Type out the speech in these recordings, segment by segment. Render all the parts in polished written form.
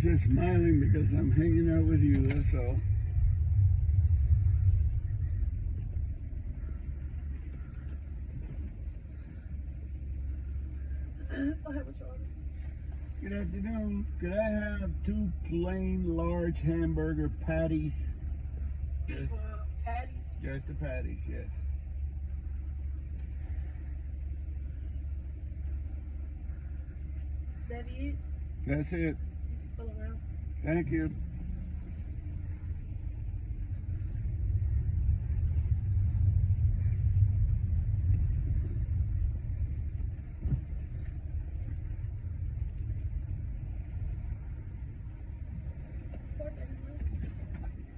just smiling because I'm hanging out with you, that's all. Good afternoon. Could I have 2 plain large hamburger patties? Patties? Just the patties, yes. Is that it? That's it. Pull around. Thank you.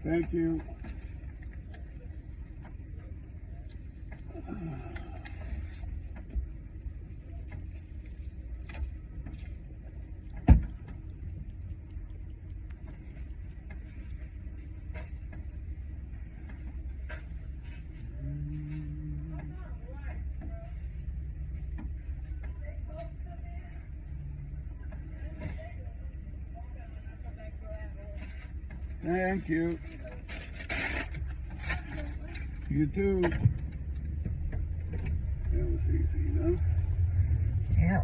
Thank you. Thank you. You too. That was easy, you know? Yeah.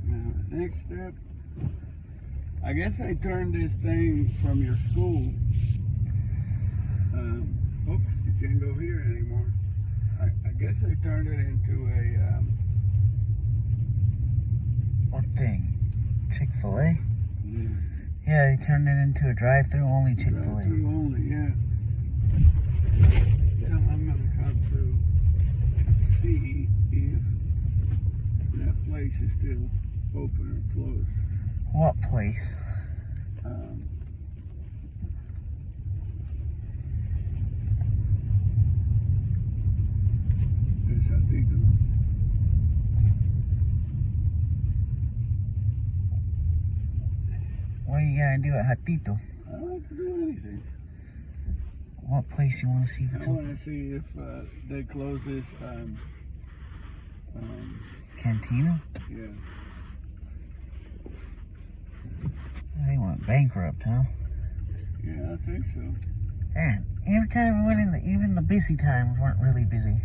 Now, the next step, I guess I turned this thing from your school. Oops, you can't go here anymore. I guess I turned it into a, What thing? Chick-fil-A? yeah. Yeah, they turned it into a drive-through only Chick-fil-A. Drive-through only, yeah. Yeah, I'm gonna come through to see if that place is still open or closed. What place? There's Hatito. What are you gonna do at Hatito? I don't have to do anything. What place you want to see if it's I want open? to see if they close this, Cantina? yeah. They went bankrupt, huh? Yeah, I think so. Man, every time we went in, even the busy times weren't really busy.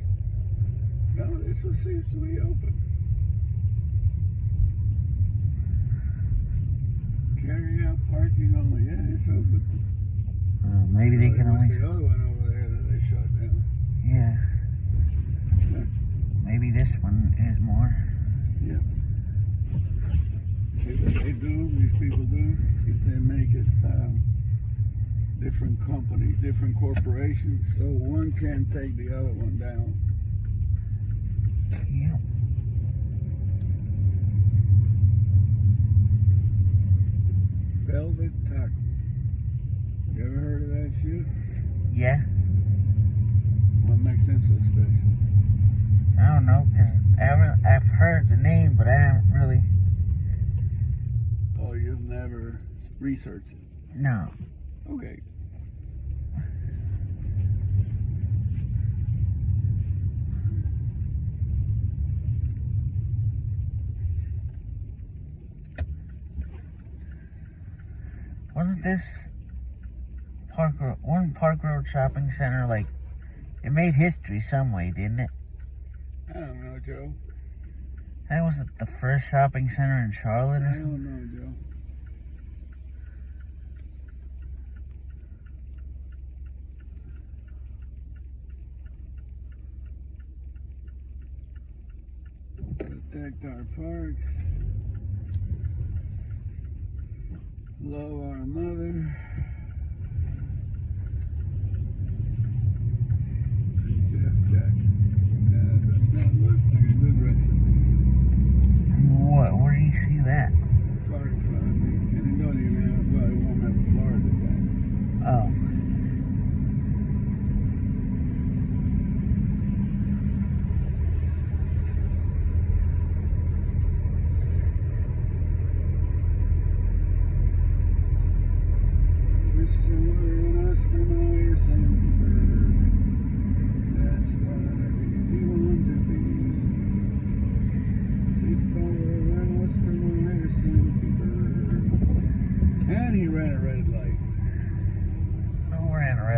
No, this one seems to be open. Carry out parking only. Yeah, it's open. Maybe they can What's only... the other one over there that they shut down? Yeah. Maybe this one is more. Yeah. See what they do, these people do, is they make it different companies, different corporations, so one can't take the other one down. Yeah. Velvet Taco. You ever heard of that shit? Yeah. What makes them so special? I don't know, because I've heard the name, but I haven't really... Oh, you've never researched it? No. Okay. Wasn't this Park Road Shopping Center, like, it made history some way, didn't it? I don't know, Joe. That was the first shopping center in Charlotte or I something? don't know, Joe. Protect our parks. Love our mother. And Jeff Jackson. Does not look like a good recipe. What? Where do you see that? Right in front of me. And it don't even have, well, it won't have a Florida thing. Oh. Christian, we're not criminal, you're saying. That's what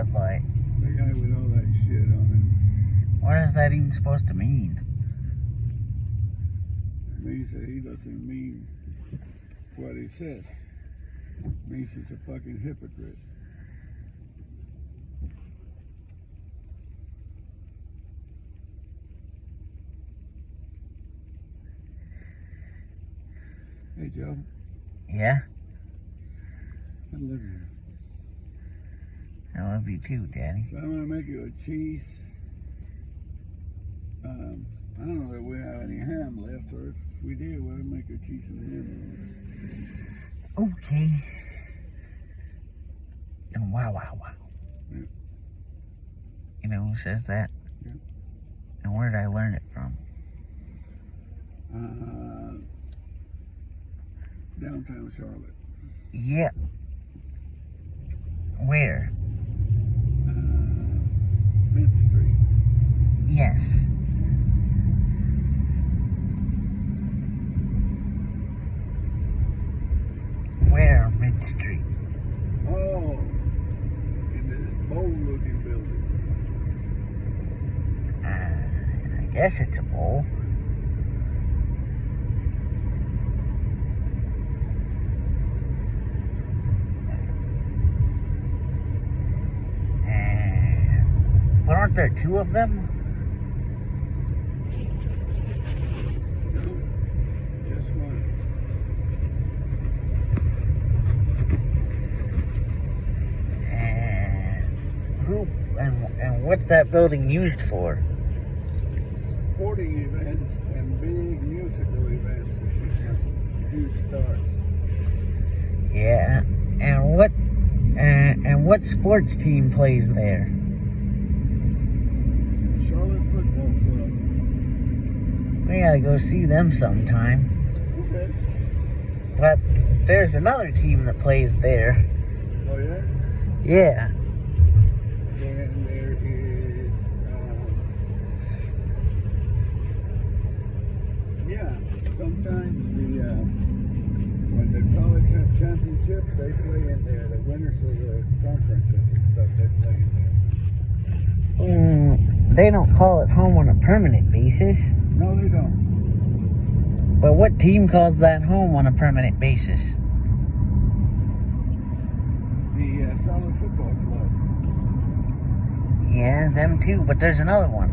red light. The guy with all that shit on What is that even supposed to mean? it. He said he doesn't mean what he says. Means he's a fucking hypocrite. Hey Joe, Yeah? I love you. I love you too, Daddy. So I'm gonna make you a cheese. I don't know if we have any ham left, or if we did, we'll make a cheese and ham. Okay. And wow. Yeah. You know who says that? Yeah. And where did I learn it from? Downtown Charlotte. Yep. Where? Mint Street. Yes. Where, Mid Street? Oh, in this bowl-looking building. I guess it's a bowl. But aren't there two of them? No, just one. And what's that building used for? Sporting events and big musical events. Huge stars. Yeah. And what sports team plays there? Charlotte Football Club. We gotta go see them sometime. Okay. But there's another team that plays there. Oh yeah? Yeah. Then there is, sometimes when the college have championships, they play in there. The winners of the conferences and stuff, they play in there. They don't call it home on a permanent basis. No, they don't. But what team calls that home on a permanent basis? The Charlotte Football Club. Yeah, them too, but there's another one.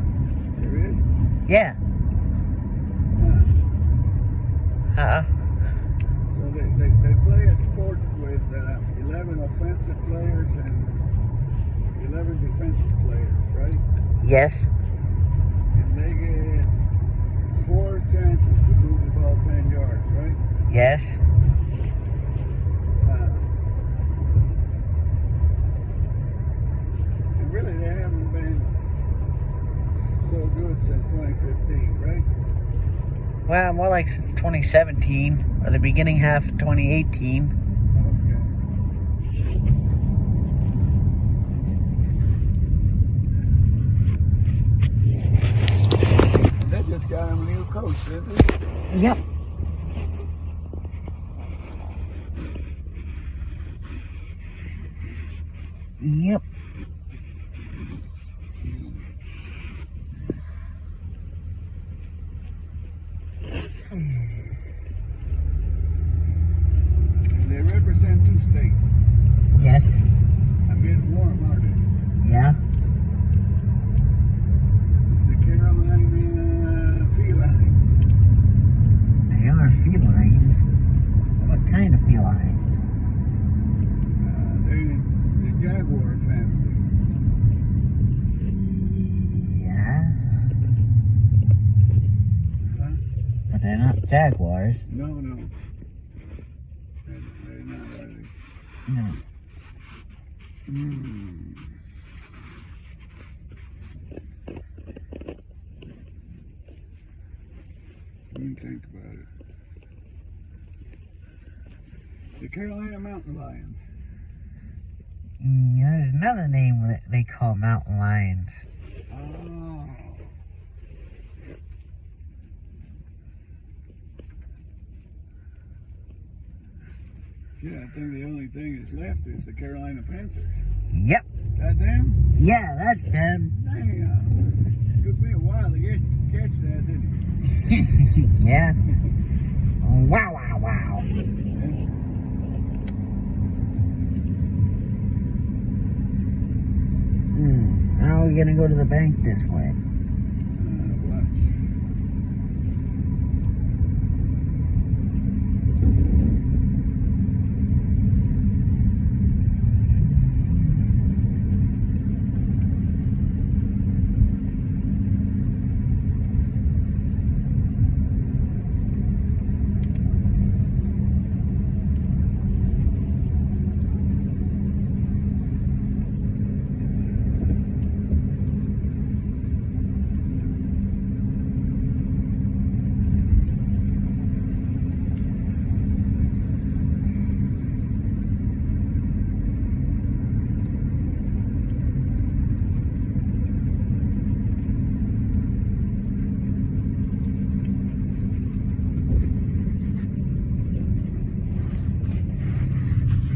There is? Yeah. Huh. So they play a sport with 11 offensive players and 11 defensive players, right? Yes. And they get 4 chances to move the ball 10 yards, right? Yes. And really they haven't been so good since 2015, right? Well, more like since 2017, or the beginning half of 2018. They just got him a new coach, didn't they? Yep. Yep. They represent 2 states. Yes. I'm getting warm, aren't they? Yeah. The Carolina Felines. They are felines. What kind of felines? They're the Jaguar family. Yeah. Huh? But they're not jaguars. No. They're not, are they? No. Let me think about it. The Carolina Mountain Lions. There's another name that they call mountain lions. Oh. Yeah, I think the only thing that's left is the Carolina Panthers. Yep. That dam? Yeah, that's them. Damn. Took me a while to catch that, didn't Yeah. Wow, wow, wow. it? Now we're gonna go to the bank this way. Watch.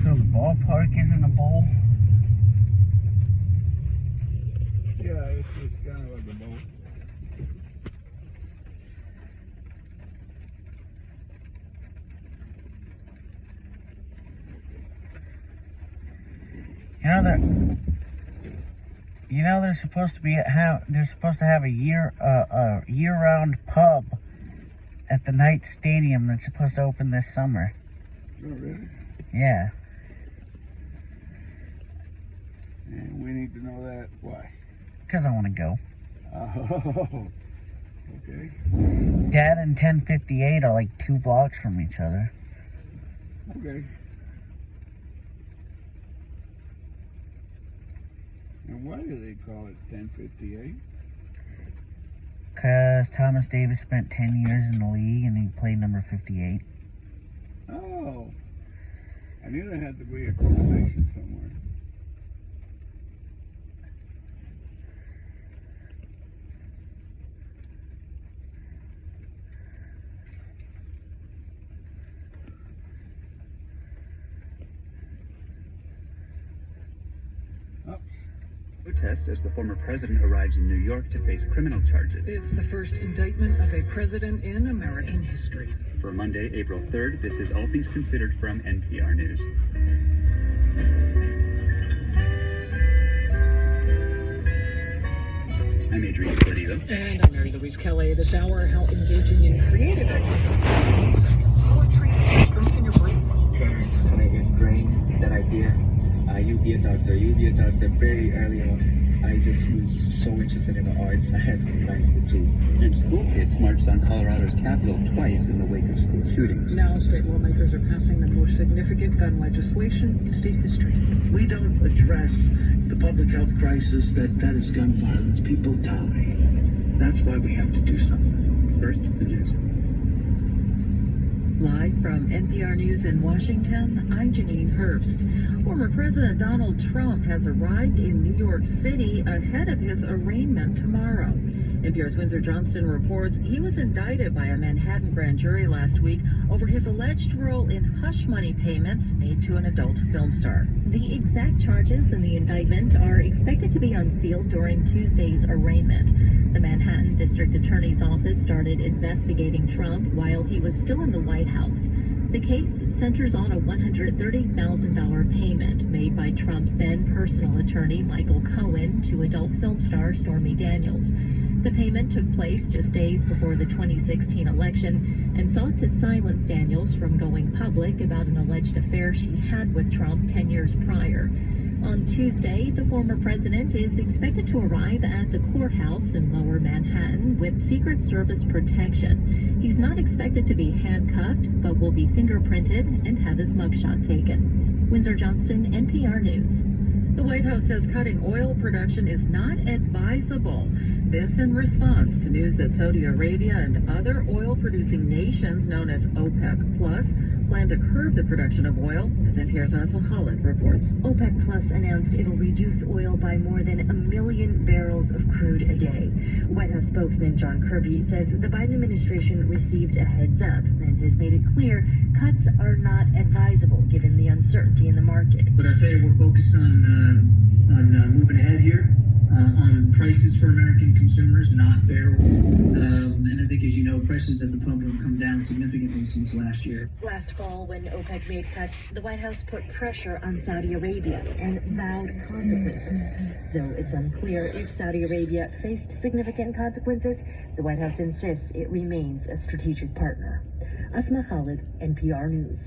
So the ballpark is in a bowl. Yeah, it's kind of like a boat. They're supposed to have a year-round pub at the Knights Stadium that's supposed to open this summer. Oh, really? Yeah. And we need to know that. Why? Because I want to go. Oh, okay. Dad and 1058 are like 2 blocks from each other. Okay. And why do they call it 1058? Because Thomas Davis spent 10 years in the league and he played number 58. Oh. I knew there had to be a correlation somewhere. Protest as the former president arrives in New York to face criminal charges. It's the first indictment of a president in American history. For Monday, April 3rd, this is All Things Considered from NPR News. I'm Adrian Florido. And I'm Mary Louise Kelly. This hour, how engaging in creative activities. Poetry in your brain. Parents kind of ingrained that idea. You'll be a doctor very early on. I just was so interested in the arts, I had to combine the two. And school kids marched on Colorado's Capitol twice in the wake of school shootings. Now, state lawmakers are passing the most significant gun legislation in state history. We don't address the public health crisis that is gun violence. People die. That's why we have to do something. First, the news. Live from NPR News in Washington, I'm Janine Herbst. Former President Donald Trump has arrived in New York City ahead of his arraignment tomorrow. NPR's Windsor Johnston reports he was indicted by a Manhattan grand jury last week over his alleged role in hush money payments made to an adult film star. The exact charges in the indictment are expected to be unsealed during Tuesday's arraignment. The Manhattan District Attorney's Office started investigating Trump while he was still in the White House. The case centers on a $130,000 payment made by Trump's then personal attorney Michael Cohen to adult film star Stormy Daniels. The payment took place just days before the 2016 election and sought to silence Daniels from going public about an alleged affair she had with Trump 10 years prior. On Tuesday, the former president is expected to arrive at the courthouse in Lower Manhattan with Secret Service protection. He's not expected to be handcuffed, but will be fingerprinted and have his mugshot taken. Windsor Johnston, NPR News. The White House says cutting oil production is not advisable. This in response to news that Saudi Arabia and other oil-producing nations known as OPEC Plus plan to curb the production of oil, as NPR's Oswald Holland reports. OPEC Plus announced it'll reduce oil by more than 1 million barrels of crude a day. White House spokesman John Kirby says the Biden administration received a heads up and has made it clear cuts are not advisable given the uncertainty in the market. But I tell you, we're focused on moving ahead here on prices for American consumers, not barrels. And I think, as you know, prices at the pump have come down significantly since last year. Last fall, when OPEC made cuts, the White House put pressure on Saudi Arabia and vowed consequences. Though it's unclear if Saudi Arabia faced significant consequences, the White House insists it remains a strategic partner. Asma Khalid, NPR News.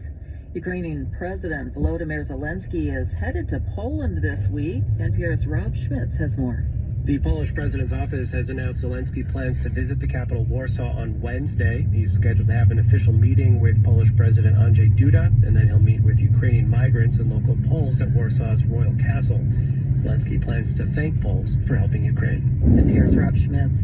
Ukrainian President Volodymyr Zelensky is headed to Poland this week. NPR's Rob Schmitz has more. The Polish president's office has announced Zelensky plans to visit the capital Warsaw on Wednesday. He's scheduled to have an official meeting with Polish President Andrzej Duda, and then he'll meet with Ukrainian migrants and local Poles at Warsaw's Royal Castle. Zelensky plans to thank Poles for helping Ukraine. NPR's Rob Schmitz.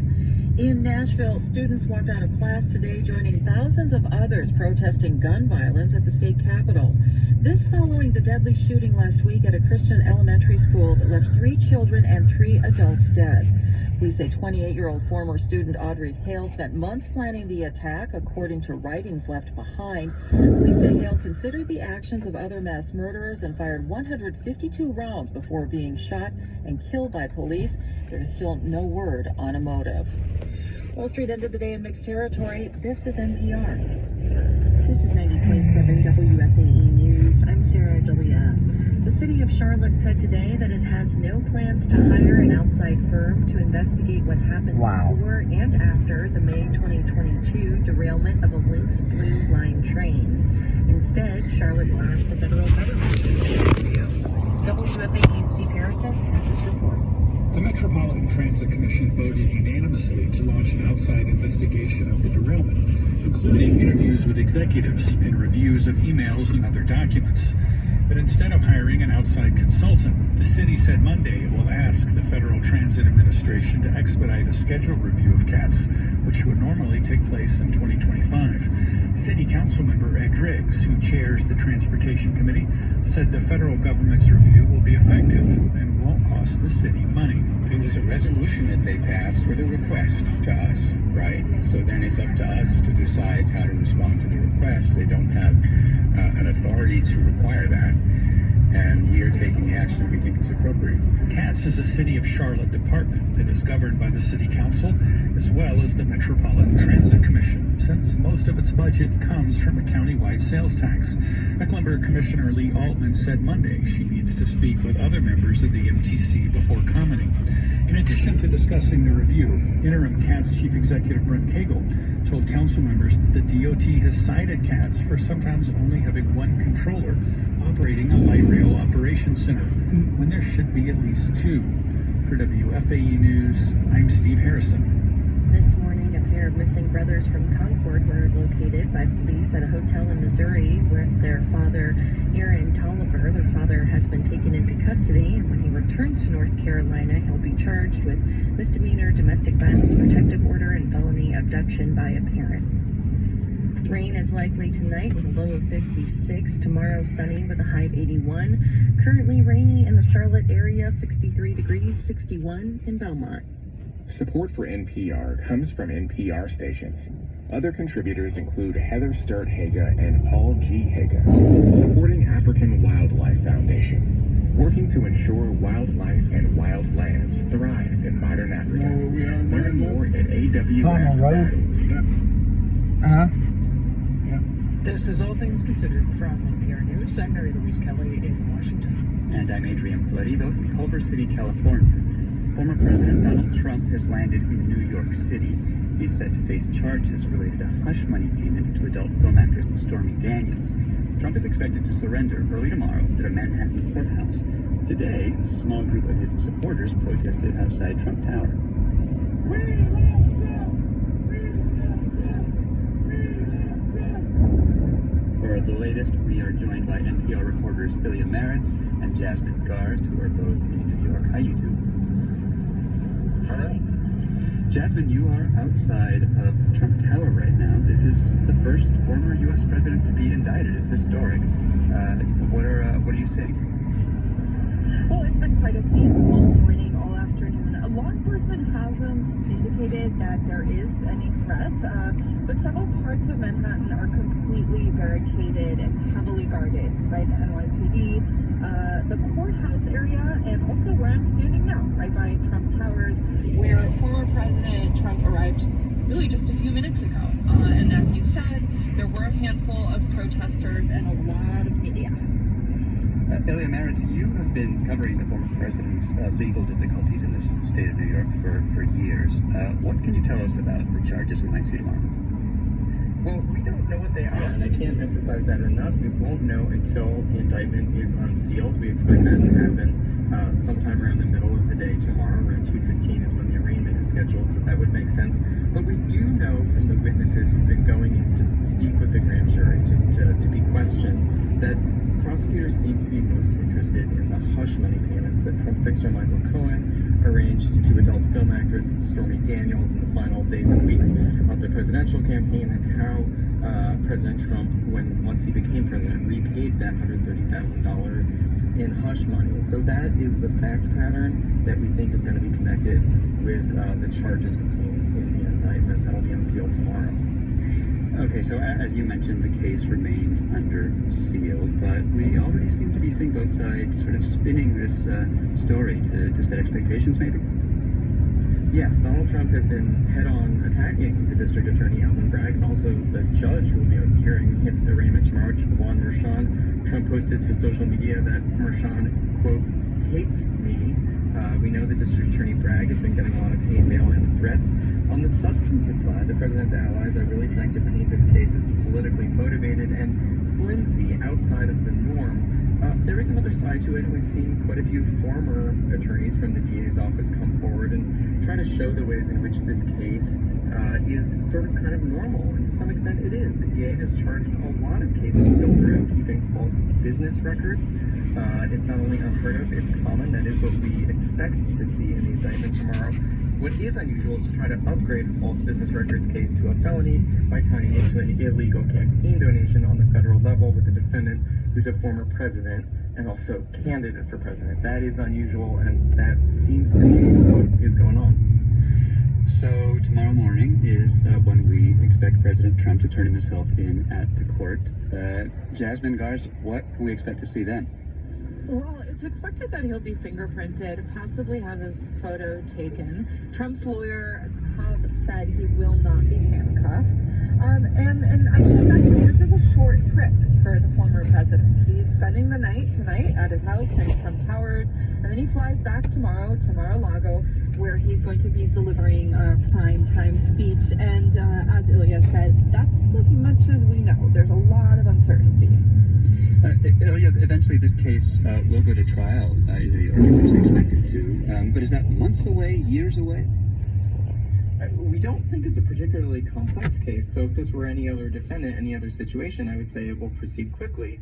In Nashville, students walked out of class today, joining thousands of others protesting gun violence at the state capitol. This following the deadly shooting last week at a Christian elementary school that left 3 children and 3 adults dead. Police say 28-year-old former student Audrey Hale spent months planning the attack, according to writings left behind. Police say Hale considered the actions of other mass murderers and fired 152 rounds before being shot and killed by police. There is still no word on a motive. Wall Street ended the day in mixed territory. This is NPR. This is 90.7 WFAE News. I'm Sarah Delia. The city of Charlotte said today that it has no plans to hire an outside firm to investigate what happened before and after the May 2022 derailment of a Lynx Blue Line train. Instead, Charlotte asked the federal government to review. WFAE's Steve Harrison has this report. The Metropolitan Transit Commission voted unanimously to launch an outside investigation of the derailment, including interviews with executives and reviews of emails and other documents. But instead of hiring an outside consultant, the city said Monday it will ask the Federal Transit Administration to expedite a scheduled review of CATS, which would normally take place in 2025. City Council member Ed Driggs, who chairs the Transportation Committee, said the federal government's review will be effective and won't cost the city money. It was a resolution that they passed with a request to us, right? So then it's up to us to decide how to respond to the request. They don't have an authority to require that, and we are taking the action we think is appropriate. CATS is a City of Charlotte department that is governed by the City Council as well as the Metropolitan Transit Commission, since most of its budget comes from a county-wide sales tax. Mecklenburg Commissioner Lee Altman said Monday she needs to speak with other members of the MTC before commenting. In addition to discussing the review, interim CATS Chief Executive Brent Cagle told council members that the DOT has cited CATS for sometimes only having one controller operating a light rail operations center, when there should be at least 2. For WFAE News, I'm Steve Harrison. This morning, a pair of missing brothers from Concord were located by police at a hotel in Missouri with their father, Aaron Tolliver. Their father has been taken into custody, and when he returns to North Carolina, he'll be charged with misdemeanor domestic violence protective order and felony abduction by a parent. Rain is likely tonight with a low of 56. Tomorrow, sunny with a high of 81. Currently rainy in the Charlotte area, 63 degrees, 61 in Belmont. Support for NPR comes from NPR stations. Other contributors include Heather Sturt Haga and Paul G. Haga, supporting African Wildlife Foundation, working to ensure wildlife and wild lands thrive in modern Africa. Learn more at AWF. This is All Things Considered from NPR News. I'm Mary Louise Kelly in Washington. And I'm Adrian Florido in Culver City, California. Former President Donald Trump has landed in New York City. He's set to face charges related to hush money payments to adult film actress Stormy Daniels. Trump is expected to surrender early tomorrow at a Manhattan courthouse. Today, a small group of his supporters protested outside Trump Tower. For the latest, we are joined by NPR reporters Ilya Maritz and Jasmine Garst, who are both in New York. Hi, you two. Hello. Jasmine, you are outside of Trump Tower right now. This is the first former U.S. president to be indicted. It's historic. What are you saying? Well, it's been quite a scene all morning, all afternoon. Law enforcement hasn't indicated that there is any threat, but several parts of Manhattan are completely barricaded and heavily guarded by the NYPD. The courthouse area and also where I'm Ilya Marritz, you have been covering the former president's legal difficulties in the state of New York for years. What can you tell us about the charges we might see tomorrow? Well, we don't know what they are, and I can't emphasize that enough. We won't know until the indictment is unsealed. We expect that to happen sometime around the middle of the day tomorrow. Around 2:15 is when the arraignment is scheduled, so that would make sense. But we do know from the witnesses who've been going in to speak with the grand jury to be questioned that prosecutors seem to be most interested in the hush money payments that Trump fixer Michael Cohen arranged to adult film actress Stormy Daniels in the final days and weeks of the presidential campaign, and how President Trump, once he became president, repaid that $130,000 in hush money. So that is the fact pattern that we think is going to be connected with the charges contained in the indictment that'll be unsealed tomorrow. Okay, so as you mentioned, the case remains under seal, but we already seem to be seeing both sides sort of spinning this story to set expectations, maybe? Yes, Donald Trump has been head-on attacking the district attorney, Alvin Bragg, and also the judge who will be hearing his arraignment tomorrow, Juan Merchan. Trump posted to social media that Merchan, quote, hates me. We know that District Attorney Bragg has been getting a lot of hate mail and threats. On the substantive side, the president's allies are really trying to paint this case as politically motivated and flimsy, outside of the norm. There is another side to it, and we've seen quite a few former attorneys from the DA's office come forward and try to show the ways in which this case is sort of kind of normal, and to some extent it is. The DA has charged a lot of cases built around keeping false business records. It's not only unheard of, it's common. That is what we expect to see in the indictment tomorrow. What is unusual is to try to upgrade a false business records case to a felony by tying it to an illegal campaign donation on the federal level with a defendant who's a former president and also candidate for president. That is unusual, and that seems to be what is going on. So tomorrow morning is when we expect President Trump to turn himself in at the court. Jasmine Garsd, what can we expect to see then? Well, it's expected that he'll be fingerprinted, possibly have his photo taken. Trump's lawyer have said he will not be handcuffed. And I should mention, this is a short trip for the former president. He's spending the night tonight at his house in Trump Towers, and then he flies back tomorrow to Mar-a-Lago, where he's going to be delivering a prime-time speech. And as Ilya said, that's as much as we know. There's a lot of uncertainty. Ilya, eventually this case will go to trial in New York, it's expected to. But is that months away, years away? We don't think it's a particularly complex case, so if this were any other defendant, any other situation, I would say it will proceed quickly.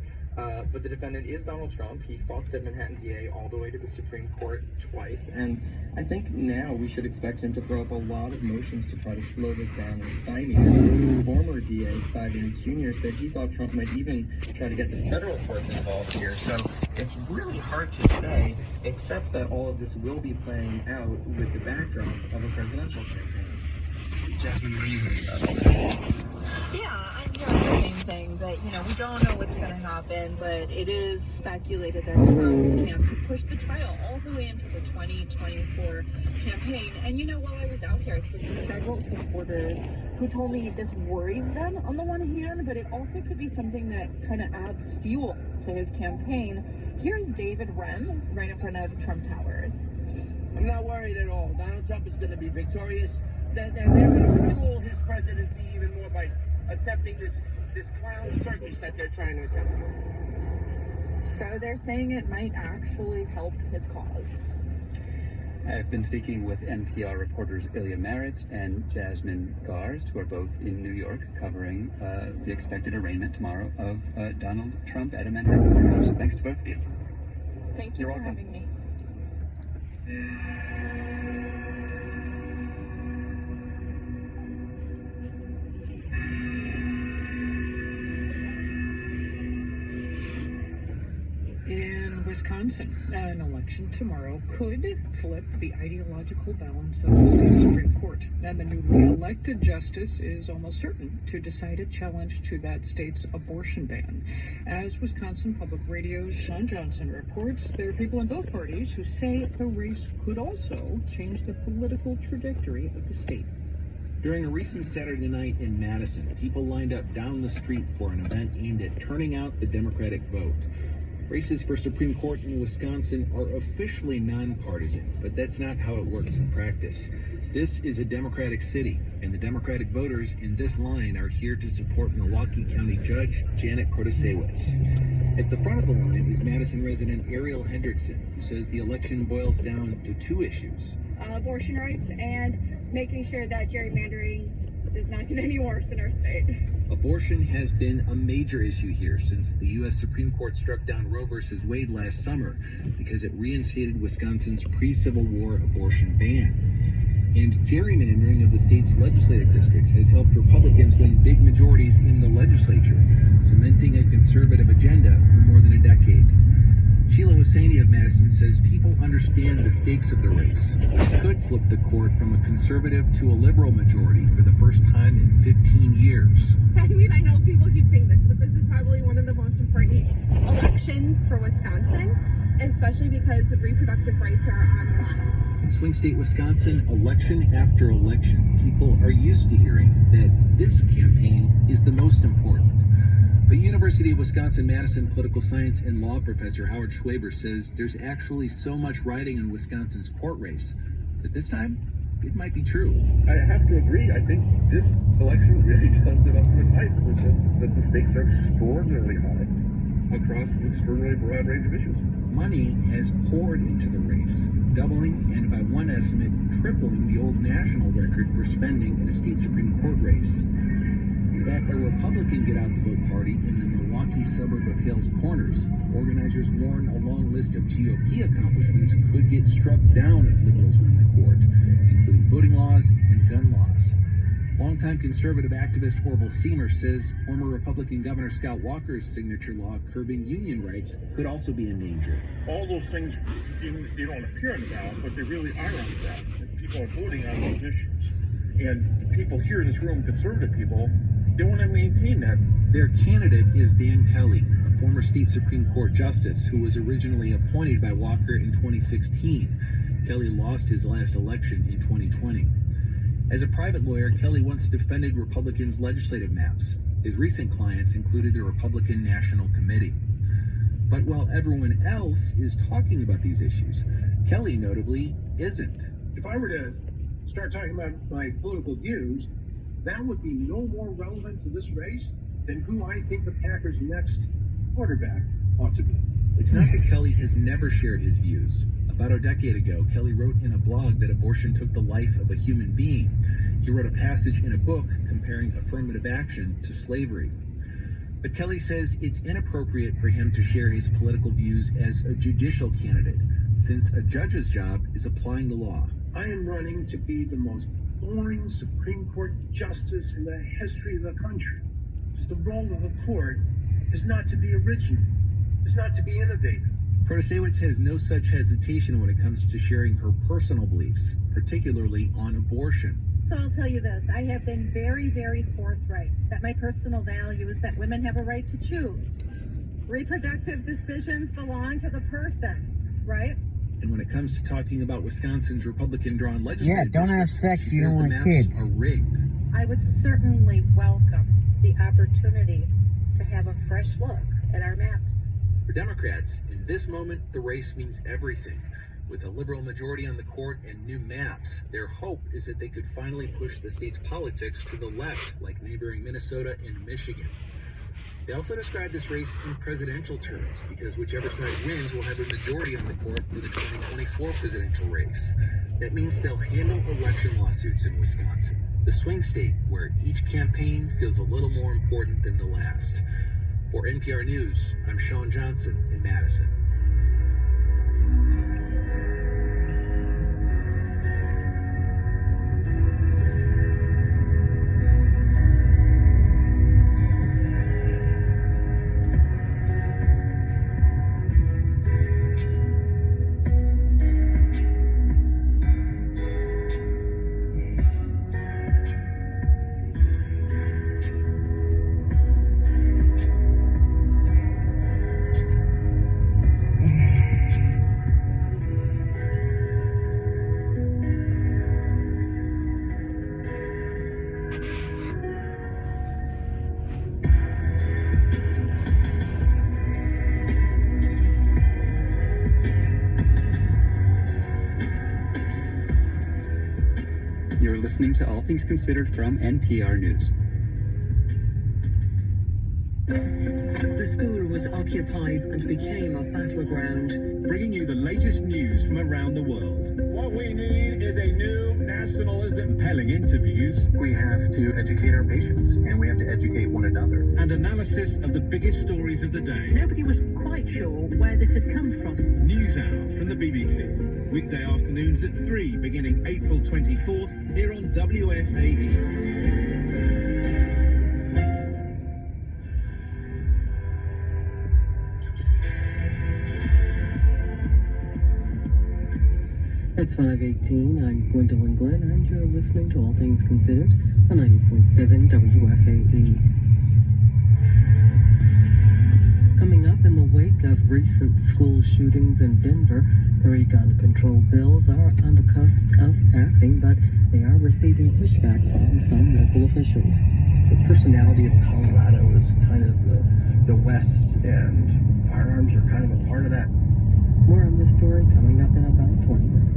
But the defendant is Donald Trump. He fought the Manhattan DA all the way to the Supreme Court twice, and I think now we should expect him to throw up a lot of motions to try to slow this down and stymie it. Former DA Cy Vance Jr. said he thought Trump might even try to get the federal courts involved here, so it's really hard to say, except that all of this will be playing out with the backdrop of a presidential campaign. Jasmine, what do you think about all this? Yeah, I'm hearing the same thing, that, we don't know what's going to happen, but it is speculated that Trump's camp could push the trial all the way into the 2024 campaign. And, while I was out here, I spoke to several supporters who told me this worries them on the one hand, but it also could be something that kind of adds fuel to his campaign. Here's David Wren, right in front of Trump Towers. I'm not worried at all. Donald Trump is going to be victorious. They're going to fuel his presidency even more by attempting this clown circus that they're trying to attempt. So they're saying it might actually help his cause. I've been speaking with NPR reporters Ilya Marritz and Jasmine Garsd, who are both in New York covering the expected arraignment tomorrow of Donald Trump at a Manhattan courthouse. Thanks to both of you. Thank you for having me. In Wisconsin, an election tomorrow could flip the ideological balance of the state Supreme Court, and the newly elected justice is almost certain to decide a challenge to that state's abortion ban. As Wisconsin Public Radio's Sean Johnson reports, there are people in both parties who say the race could also change the political trajectory of the state. During a recent Saturday night in Madison, people lined up down the street for an event aimed at turning out the Democratic vote. Races for Supreme Court in Wisconsin are officially nonpartisan, but that's not how it works in practice. This is a Democratic city, and the Democratic voters in this line are here to support Milwaukee County Judge Janet Protasiewicz. At the front of the line is Madison resident Ariel Hendrickson, who says the election boils down to two issues. Abortion rights and making sure that gerrymandering does not get any worse in our state. Abortion has been a major issue here since the U.S. Supreme Court struck down Roe v. Wade last summer because it reinstated Wisconsin's pre-Civil War abortion ban. And gerrymandering of the state's legislative districts has helped Republicans win big majorities in the legislature, cementing a conservative agenda for more than a decade. Sheila Hosseini of Madison says people understand the stakes of the race, which could flip the court from a conservative to a liberal majority for the first time in 15 years. I mean, I know people keep saying this, but this is probably one of the most important elections for Wisconsin, especially because the reproductive rights are on the line. In swing state Wisconsin, election after election, people are used to hearing that this campaign is the most important. But University of Wisconsin-Madison political science and law professor Howard Schwaber says there's actually so much riding on Wisconsin's court race that this time it might be true. I have to agree. I think this election really does live up to its hype in the sense that the stakes are extraordinarily high across an extraordinarily broad range of issues. Money has poured into the race, doubling and by one estimate tripling the old national record for spending in a state Supreme Court race. That a Republican get-out-the-vote party in the Milwaukee suburb of Hales Corners, organizers warn a long list of GOP accomplishments could get struck down if liberals win the court, including voting laws and gun laws. Longtime conservative activist Orville Seamer says former Republican Governor Scott Walker's signature law curbing union rights could also be in danger. All those things, they don't appear on the ballot, but they really are on the ballot. People are voting on those issues. And the people here in this room, conservative people, they want to maintain that. Their candidate is Dan Kelly, a former state Supreme Court justice who was originally appointed by Walker in 2016. Kelly lost his last election in 2020. As a private lawyer, Kelly once defended Republicans' legislative maps. His recent clients included the Republican National Committee. But while everyone else is talking about these issues, Kelly notably isn't. If I were to start talking about my political views, that would be no more relevant to this race than who I think the Packers' next quarterback ought to be. It's not that Kelly has never shared his views. About a decade ago, Kelly wrote in a blog that abortion took the life of a human being. He wrote a passage in a book comparing affirmative action to slavery. But Kelly says it's inappropriate for him to share his political views as a judicial candidate, since a judge's job is applying the law. I am running to be the most boring Supreme Court justice in the history of the country. The role of the court is not to be original. It's not to be innovative. Protasiewicz has no such hesitation when it comes to sharing her personal beliefs, particularly on abortion. So I'll tell you this, I have been very, very forthright that my personal value is that women have a right to choose. Reproductive decisions belong to the person, right? And when it comes to talking about Wisconsin's Republican-drawn legislative don't have sex, you don't want kids. Are rigged. I would certainly welcome the opportunity to have a fresh look at our maps. For Democrats, in this moment, the race means everything. With a liberal majority on the court and new maps, their hope is that they could finally push the state's politics to the left, like neighboring Minnesota and Michigan. They also describe this race in presidential terms, because whichever side wins will have a majority on the court for the 2024 presidential race. That means they'll handle election lawsuits in Wisconsin, the swing state where each campaign feels a little more important than the last. For NPR News, I'm Sean Johnson in Madison. listening to All Things Considered from NPR News. The school was occupied and became a battleground. Bringing you the latest news from around the world. What we need is a new nationalism. Compelling interviews. We have to educate our patients, and we have to educate one another. And analysis of the biggest stories of the day. Nobody was quite sure where this had come from. NewsHour from the BBC. Weekday afternoons at 3, beginning April 24th, here on WFAE. It's 5:18. I'm Gwendolyn Glenn, and you're listening to All Things Considered on 90.7 WFAE. Coming up in the wake of recent school shootings in Denver, 3 gun control bills are on the cusp of passing, but they are receiving pushback from some local officials. The personality of Colorado is kind of the West, and firearms are kind of a part of that. More on this story coming up in about 20 minutes.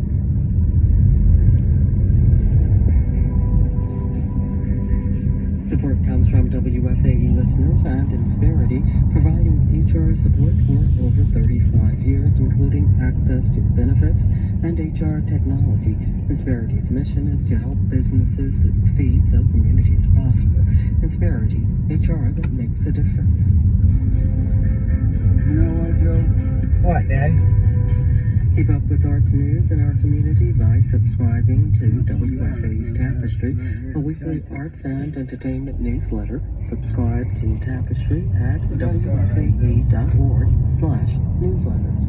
Support comes from WFAE listeners and Insperity, providing HR support for over 35 years, including access to benefits and HR technology. Insperity's mission is to help businesses succeed so communities prosper. Insperity, HR that makes a difference. You know what, Joe? What, Dad? Keep up with arts news in our community by subscribing to WFAE's Tapestry, a weekly arts and entertainment newsletter. Subscribe to Tapestry at WFAE.org/newsletters.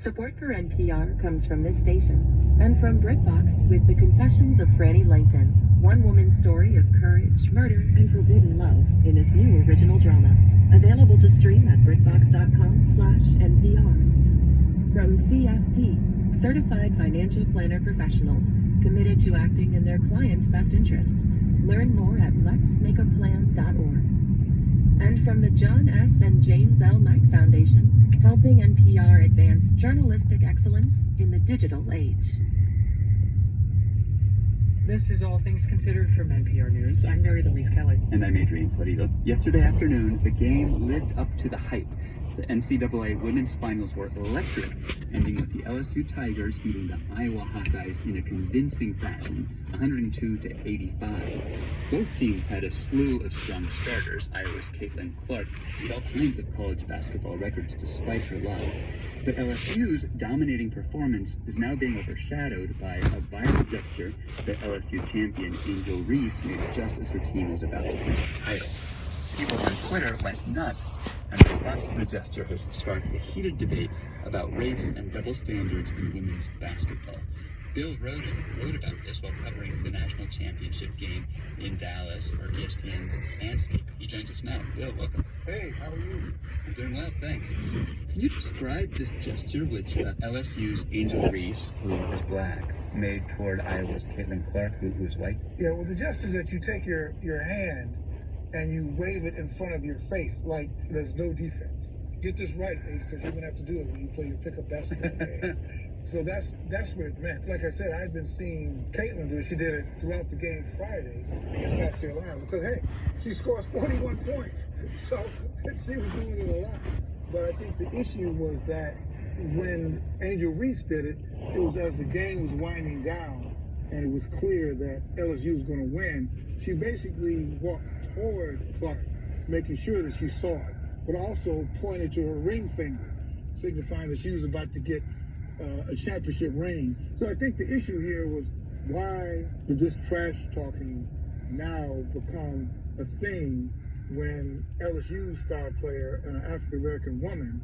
Support for NPR comes from this station and from BritBox with The Confessions of Franny Langton, one woman's story of courage, murder, and forbidden love in this new original drama. Available to stream at BritBox.com/NPR. From CFP, Certified Financial Planner Professionals, committed to acting in their clients' best interests. Learn more at letsmakeaplan.org. And from the John S. and James L. Knight Foundation, helping NPR advance journalistic excellence in the digital age. This is All Things Considered from NPR News. I'm Mary Louise Kelly. And I'm Adrian Florido. Yesterday afternoon, the game lived up to the hype. The NCAA women's finals were electric, ending with the LSU Tigers beating the Iowa Hawkeyes in a convincing fashion, 102-85. Both teams had a slew of strong starters. Iowa's Caitlin Clark beat all kinds of college basketball records despite her loss. But LSU's dominating performance is now being overshadowed by a viral gesture that LSU champion Angel Reese made just as her team was about to win the title. People on Twitter went nuts, and the response to the gesture has sparked a heated debate about race and double standards in women's basketball. Bill Roden wrote about this while covering the national championship game in Dallas for ESPN's Landscape. He joins us now. Bill, welcome. Hey, how are you? I'm doing well, thanks. Can you describe this gesture which LSU's Angel Reese, who is black, made toward Iowa's Caitlin Clark, who's white? Yeah, well, the gesture is that you take your hand and you wave it in front of your face like there's no defense. Get this right, because you're going to have to do it when you play your pickup basketball game. So that's what it meant. Like I said, I've been seeing Caitlin do it. She did it throughout the game Friday against South Carolina. Because, hey, she scores 41 points. So she was doing it a lot. But I think the issue was that when Angel Reese did it, it was as the game was winding down and it was clear that LSU was going to win. She basically walked toward Clark, making sure that she saw it, but also pointed to her ring finger, signifying that she was about to get a championship ring. So I think the issue here was, why did this trash talking now become a thing when LSU's star player, an African American woman,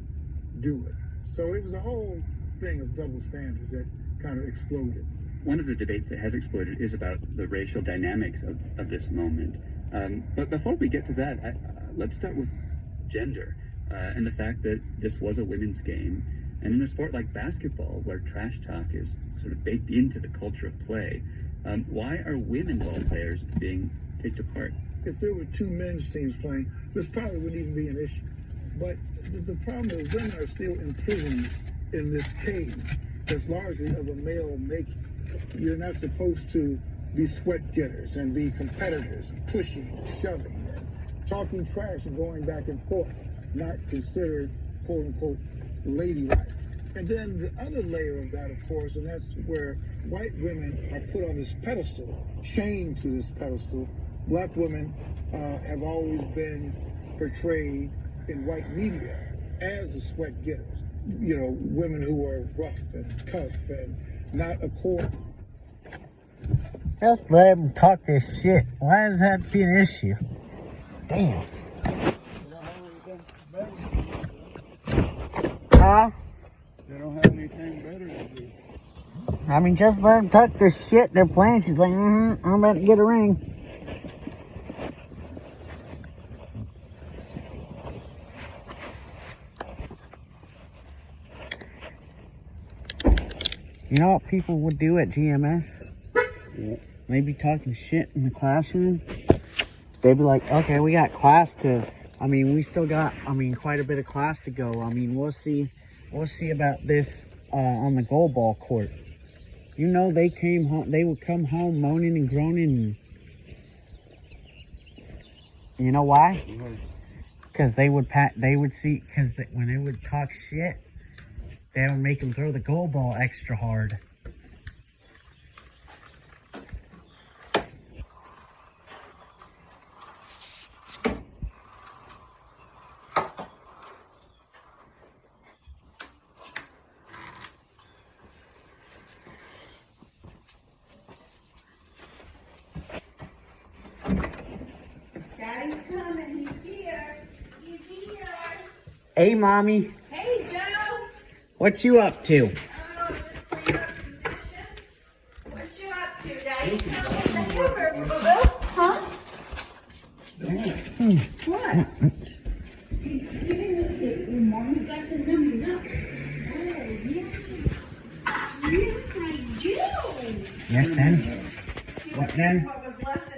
do it? So it was a whole thing of double standards that kind of exploded. One of the debates that has exploded is about the racial dynamics of this moment. But before we get to that, let's start with gender and the fact that this was a women's game. And in a sport like basketball, where trash talk is sort of baked into the culture of play, why are women ball players being picked apart? if there were two men's teams playing, this probably wouldn't even be an issue. But the problem is women are still imprisoned in this cage that's largely of a male making. You're not supposed to be sweat getters and be competitors, pushing, shoving, talking trash and going back and forth, not considered quote unquote ladylike. And then the other layer of that, of course, and that's where white women are put on this pedestal, chained to this pedestal. Black women have always been portrayed in white media as the sweat getters. You know, women who are rough and tough and not accord. Just let them talk this shit. Why does that be an issue? Damn. Huh? They don't have anything better to do. I mean, just let them talk their shit. They're playing. She's like, I'm about to get a ring. You know what people would do at GMS? Maybe talking shit in the classroom. They'd be like, okay, we got class to, we still got, quite a bit of class to go. We'll see about this on the goalball court. You know, they would come home moaning and groaning. You know why? Because when they would talk shit, they would make them throw the goalball extra hard. Daddy's coming. He's here. He's here. Hey, Mommy. Hey, Joe. What you up to? Oh, just clean up some dishes. What you up to, Daddy's coming. What's the hamburger, boo-boo? Huh? What? You didn't get your mom. You got the number up. Oh, yeah. Yes, I do. Yes, then? What then? What was left